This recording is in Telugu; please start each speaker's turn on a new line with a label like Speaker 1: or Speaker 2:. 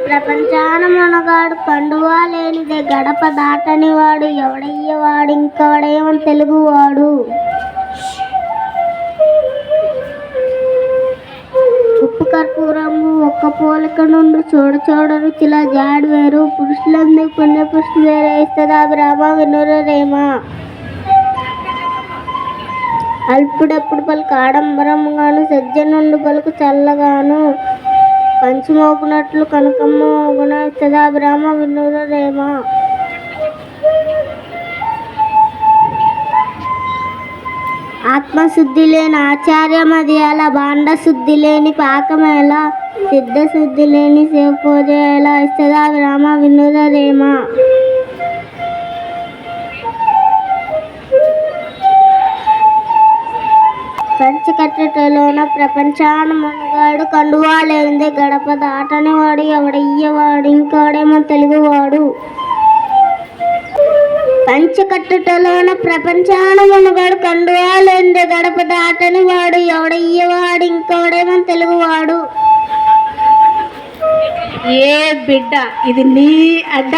Speaker 1: ప్రపంచాన మునగాడు పండువా లేనిదే గడప దాటని వాడు ఎవడయ్యవాడు ఇంకోడేమో తెలుగువాడు. ఉప్పు కర్పూరంబు ఒక్క పోలిక నుండి చూడ రుచిలా జాడు వేరు పురుషులందుకు పుణ్య పురుషులు వేరే ఇస్తుందా బ్రాహ్మ వినురేమా. అల్పుడెప్పుడు పలుకు ఆడంబరంగాను సజ్జనుండు పలుకు చల్లగాను పంచిమోపునట్లు కనకమ్మ గుణ ఇస్తుందా బ్రాహ్మ వినురేమా. ఆత్మశుద్ధి లేని ఆచార్యమది అలా భాండ శుద్ధి లేని పాకమేలా సిద్ధశుద్ధి లేని సేవపూజ ఎలా ఇస్తుందా బ్రాహ్మ వినురేమా. పంచకట్టెలోన ప్రపంచాన మునగాడు కండువా లేనిదే గడప దాటని వాడు ఎవడయ్యవాడు ఇంకోడేమో తెలుగువాడు. పంచకట్టెలోన ప్రపంచాన మునగాడు కండువా లేనిదే గడప దాటని వాడు ఎవడయ్యవాడు ఇంకోడేమో తెలుగువాడు.
Speaker 2: ఏ బిడ్డ ఇది నీ అడ్డ.